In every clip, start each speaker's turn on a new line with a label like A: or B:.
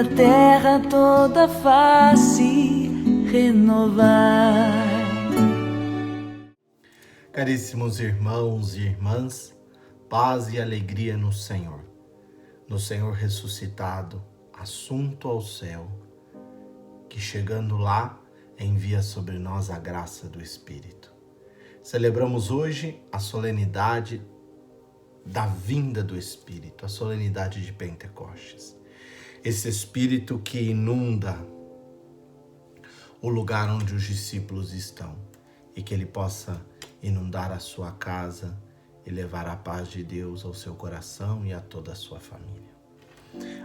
A: da terra toda face renovai.
B: Caríssimos irmãos e irmãs, paz e alegria no Senhor ressuscitado, assunto ao céu, que chegando lá envia sobre nós a graça do Espírito. Celebramos hoje a solenidade da vinda do Espírito, a solenidade de Pentecostes. Esse Espírito que inunda o lugar onde os discípulos estão e que ele possa inundar a sua casa e levar a paz de Deus ao seu coração e a toda a sua família.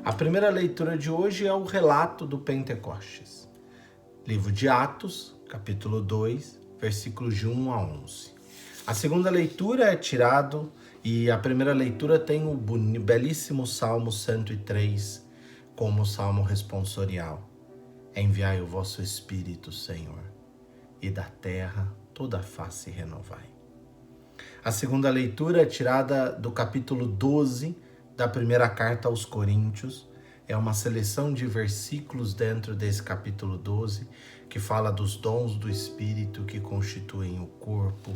B: A primeira leitura de hoje é o relato do Pentecostes. Livro de Atos, capítulo 2, versículos de 1 a 11. A segunda leitura é tirado e a primeira leitura tem o belíssimo Salmo 103 como salmo responsorial. Enviai o vosso Espírito, Senhor, e da terra toda a face renovai. A segunda leitura é tirada do capítulo 12 da primeira carta aos Coríntios. É uma seleção de versículos dentro desse capítulo 12 que fala dos dons do Espírito que constituem o corpo.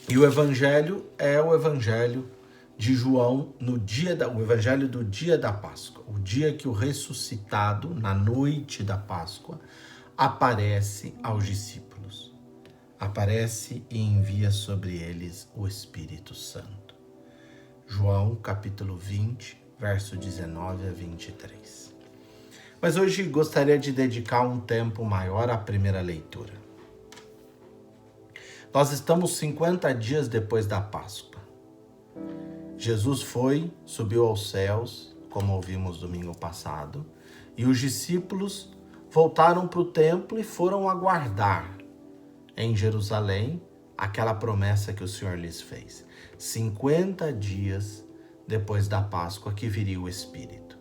B: E o evangelho é o evangelho de João o evangelho do dia da Páscoa, o dia que o ressuscitado, na noite da Páscoa, aparece aos discípulos. Aparece e envia sobre eles o Espírito Santo. João, capítulo 20, verso 19 a 23. Mas hoje gostaria de dedicar um tempo maior à primeira leitura. Nós estamos 50 dias depois da Páscoa. Jesus subiu aos céus, como ouvimos domingo passado, e os discípulos voltaram para o templo e foram aguardar em Jerusalém aquela promessa que o Senhor lhes fez. 50 dias depois da Páscoa que viria o Espírito.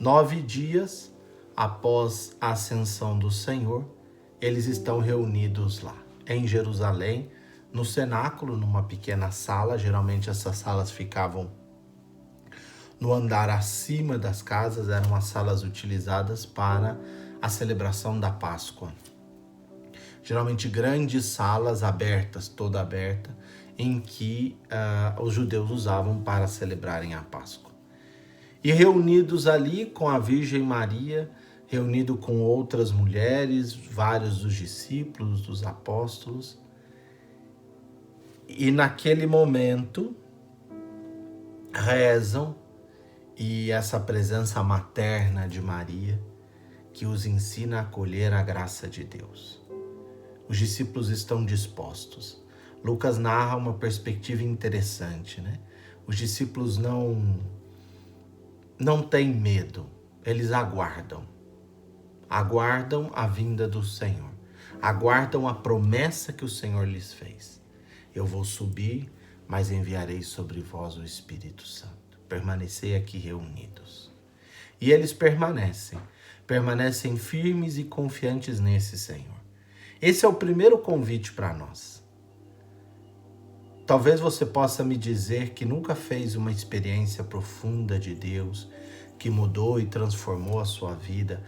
B: 9 dias após a ascensão do Senhor, eles estão reunidos lá, em Jerusalém, no cenáculo, numa pequena sala. Geralmente essas salas ficavam no andar acima das casas, eram as salas utilizadas para a celebração da Páscoa. Geralmente grandes salas abertas, toda aberta, em que os judeus usavam para celebrarem a Páscoa. E reunidos ali com a Virgem Maria, reunido com outras mulheres, vários dos discípulos, dos apóstolos. E naquele momento rezam, e essa presença materna de Maria que os ensina a acolher a graça de Deus. Os discípulos estão dispostos. Lucas narra uma perspectiva interessante, né? Os discípulos não têm medo, eles aguardam a vinda do Senhor, aguardam a promessa que o Senhor lhes fez. Eu vou subir, mas enviarei sobre vós o Espírito Santo. Permanecei aqui reunidos. E eles permanecem firmes e confiantes nesse Senhor. Esse é o primeiro convite para nós. Talvez você possa me dizer que nunca fez uma experiência profunda de Deus, que mudou e transformou a sua vida,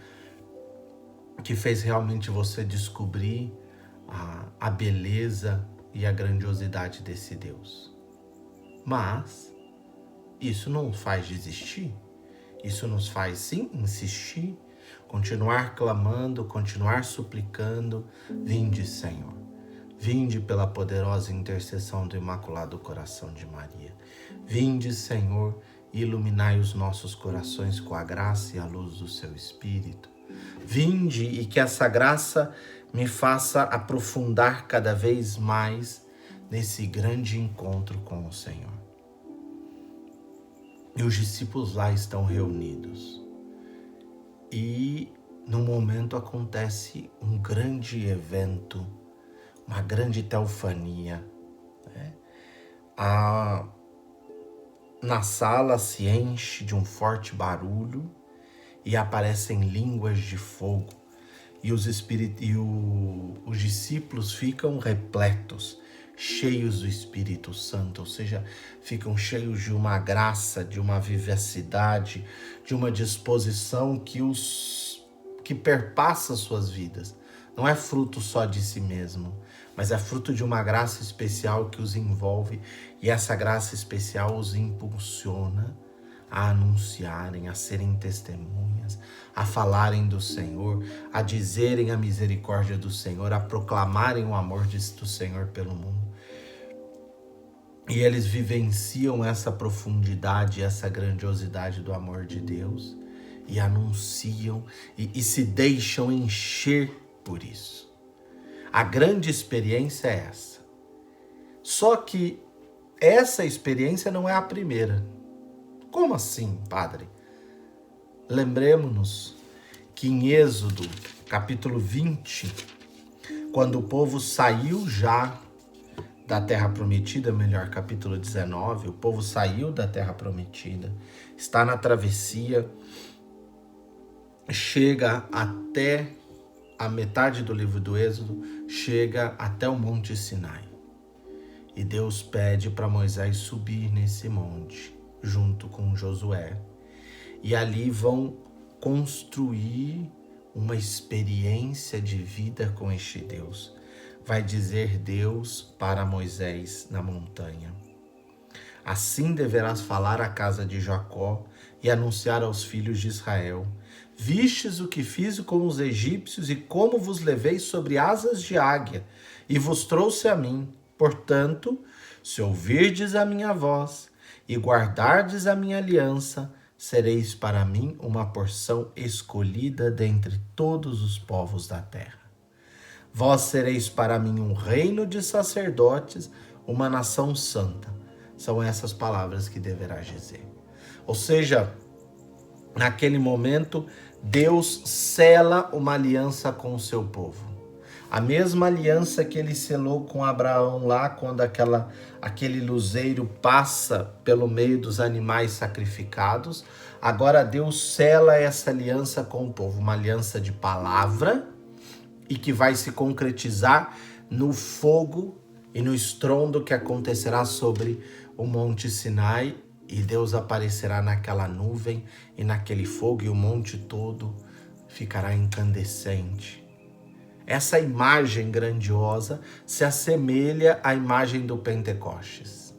B: que fez realmente você descobrir a beleza e a grandiosidade desse Deus. Mas isso não nos faz desistir, isso nos faz sim insistir, continuar clamando, continuar suplicando. Vinde, Senhor, vinde pela poderosa intercessão do Imaculado Coração de Maria. Vinde, Senhor, e iluminai os nossos corações com a graça e a luz do seu Espírito. Vinde e que essa graça me faça aprofundar cada vez mais nesse grande encontro com o Senhor. E os discípulos lá estão reunidos. E no momento acontece um grande evento, uma grande teofania, né? Na sala se enche de um forte barulho e aparecem línguas de fogo. E os discípulos ficam repletos, cheios do Espírito Santo, ou seja, ficam cheios de uma graça, de uma vivacidade, de uma disposição que perpassa suas vidas. Não é fruto só de si mesmo, mas é fruto de uma graça especial que os envolve, e essa graça especial os impulsiona a anunciarem, a serem testemunhas, a falarem do Senhor, a dizerem a misericórdia do Senhor, a proclamarem o amor do Senhor pelo mundo. E eles vivenciam essa profundidade, essa grandiosidade do amor de Deus e anunciam e se deixam encher por isso. A grande experiência é essa. Só que essa experiência não é a primeira. Como assim, padre? Lembremos-nos que em Êxodo, capítulo 20, quando o povo saiu já da Terra Prometida, melhor, capítulo 19, o povo saiu da Terra Prometida, está na travessia, chega até a metade do livro do Êxodo, chega até o Monte Sinai. E Deus pede para Moisés subir nesse monte, junto com Josué. E ali vão construir uma experiência de vida com este Deus. Vai dizer Deus para Moisés na montanha: assim deverás falar à casa de Jacó e anunciar aos filhos de Israel: vistes o que fiz com os egípcios e como vos levei sobre asas de águia e vos trouxe a mim. Portanto, se ouvirdes a minha voz e guardardes a minha aliança, sereis para mim uma porção escolhida dentre todos os povos da terra. Vós sereis para mim um reino de sacerdotes, uma nação santa. São essas palavras que deverás dizer. Ou seja, naquele momento, Deus sela uma aliança com o seu povo. A mesma aliança que ele selou com Abraão lá, quando aquele luzeiro passa pelo meio dos animais sacrificados. Agora Deus sela essa aliança com o povo, uma aliança de palavra, e que vai se concretizar no fogo e no estrondo que acontecerá sobre o Monte Sinai, e Deus aparecerá naquela nuvem e naquele fogo, e o monte todo ficará incandescente. Essa imagem grandiosa se assemelha à imagem do Pentecostes.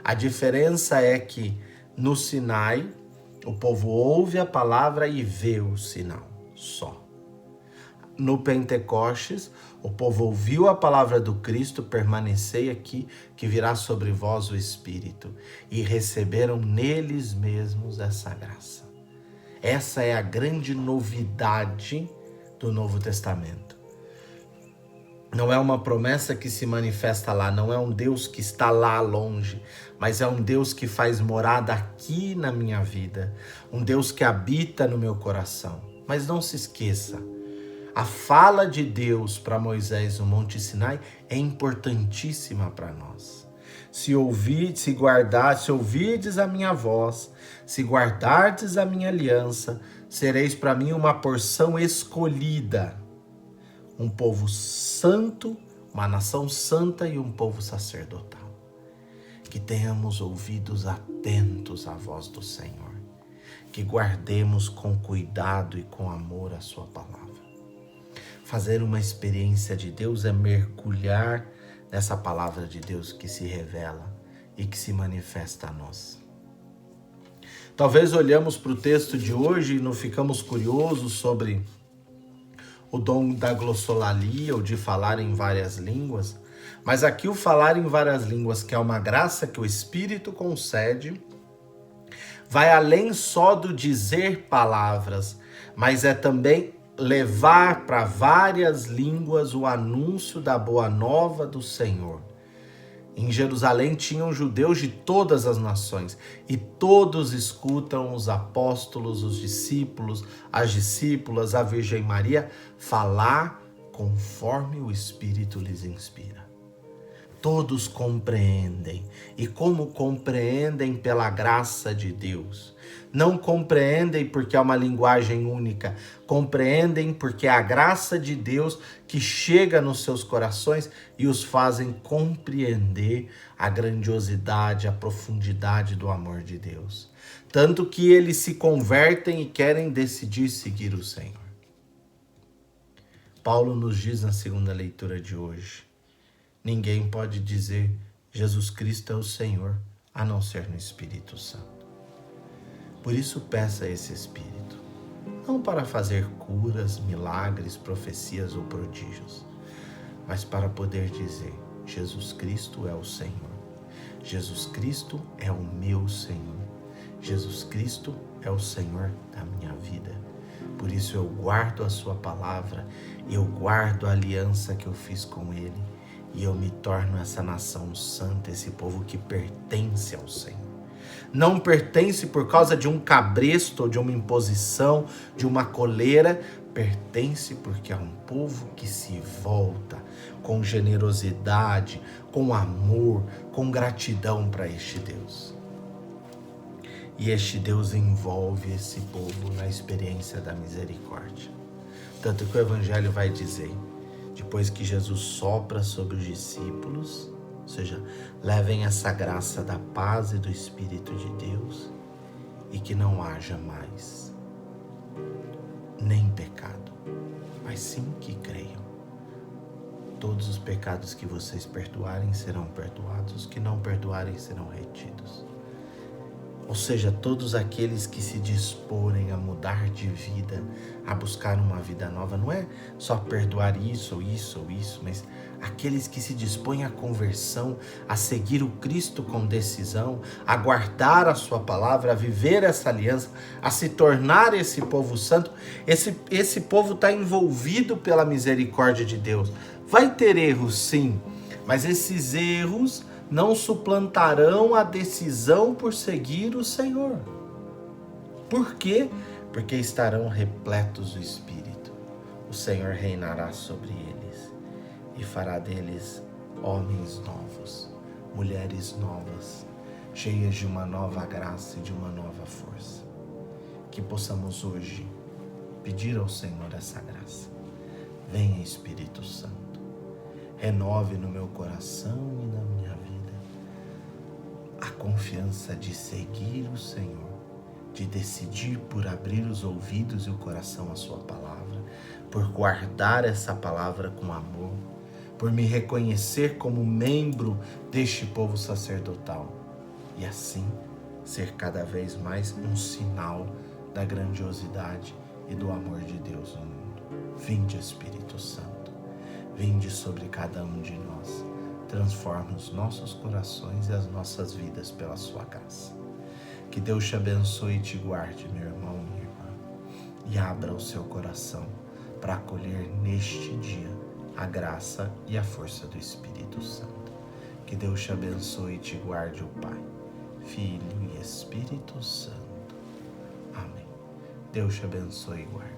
B: A diferença é que no Sinai, o povo ouve a palavra e vê o sinal só. No Pentecostes, o povo ouviu a palavra do Cristo: permanecei aqui, que virá sobre vós o Espírito, e receberam neles mesmos essa graça. Essa é a grande novidade do Novo Testamento. Não é uma promessa que se manifesta lá, não é um Deus que está lá longe, mas é um Deus que faz morada aqui na minha vida, um Deus que habita no meu coração. Mas não se esqueça, a fala de Deus para Moisés no Monte Sinai é importantíssima para nós. Se ouvirdes a minha voz, se guardardes a minha aliança, sereis para mim uma porção escolhida, um povo santo, uma nação santa e um povo sacerdotal. Que tenhamos ouvidos atentos à voz do Senhor, que guardemos com cuidado e com amor a sua palavra. Fazer uma experiência de Deus é mergulhar nessa palavra de Deus que se revela e que se manifesta a nós. Talvez olhamos para o texto de hoje e não ficamos curiosos sobre o dom da glossolalia, ou de falar em várias línguas, mas aqui o falar em várias línguas, que é uma graça que o Espírito concede, vai além só do dizer palavras, mas é também levar para várias línguas o anúncio da boa nova do Senhor. Em Jerusalém tinham judeus de todas as nações, e todos escutam os apóstolos, os discípulos, as discípulas, a Virgem Maria falar conforme o Espírito lhes inspira. todos compreendem. E como compreendem pela graça de Deus. Não compreendem porque é uma linguagem única. Compreendem porque é a graça de Deus que chega nos seus corações e os fazem compreender a grandiosidade, a profundidade do amor de Deus. Tanto que eles se convertem e querem decidir seguir o Senhor. Paulo nos diz na segunda leitura de hoje: ninguém pode dizer Jesus Cristo é o Senhor, a não ser no Espírito Santo. Por isso peça esse Espírito, não para fazer curas, milagres, profecias ou prodígios, mas para poder dizer: Jesus Cristo é o Senhor. Jesus Cristo é o meu Senhor. Jesus Cristo é o Senhor da minha vida. Por isso eu guardo a sua palavra, eu guardo a aliança que eu fiz com ele, e eu me torno essa nação santa, esse povo que pertence ao Senhor. Não pertence por causa de um cabresto, ou de uma imposição, de uma coleira, pertence porque é um povo que se volta com generosidade, com amor, com gratidão para este Deus. E este Deus envolve esse povo na experiência da misericórdia. Tanto que o Evangelho vai dizer, depois que Jesus sopra sobre os discípulos, ou seja, levem essa graça da paz e do Espírito de Deus, e que não haja mais nem pecado, mas sim que creiam. Todos os pecados que vocês perdoarem serão perdoados, os que não perdoarem serão retidos. Ou seja, todos aqueles que se disporem a mudar de vida, a buscar uma vida nova, não é só perdoar isso ou isso ou isso, mas aqueles que se dispõem à conversão, a seguir o Cristo com decisão, a guardar a sua palavra, a viver essa aliança, a se tornar esse povo santo. Esse povo está envolvido pela misericórdia de Deus. Vai ter erros, sim, mas esses erros não suplantarão a decisão por seguir o Senhor. Por quê? Porque estarão repletos do Espírito. O Senhor reinará sobre eles e fará deles homens novos, mulheres novas, cheias de uma nova graça e de uma nova força. Que possamos hoje pedir ao Senhor essa graça. Venha, Espírito Santo, renove no meu coração e na minha vida a confiança de seguir o Senhor, de decidir por abrir os ouvidos e o coração à sua palavra, por guardar essa palavra com amor, por me reconhecer como membro deste povo sacerdotal e assim ser cada vez mais um sinal da grandiosidade e do amor de Deus no mundo. Vinde, Espírito Santo, vinde sobre cada um de nós. Transforma os nossos corações e as nossas vidas pela sua graça. Que Deus te abençoe e te guarde, meu irmão, minha irmã, e abra o seu coração para acolher neste dia a graça e a força do Espírito Santo. Que Deus te abençoe e te guarde, o Pai, Filho e Espírito Santo. Amém. Deus te abençoe e guarde.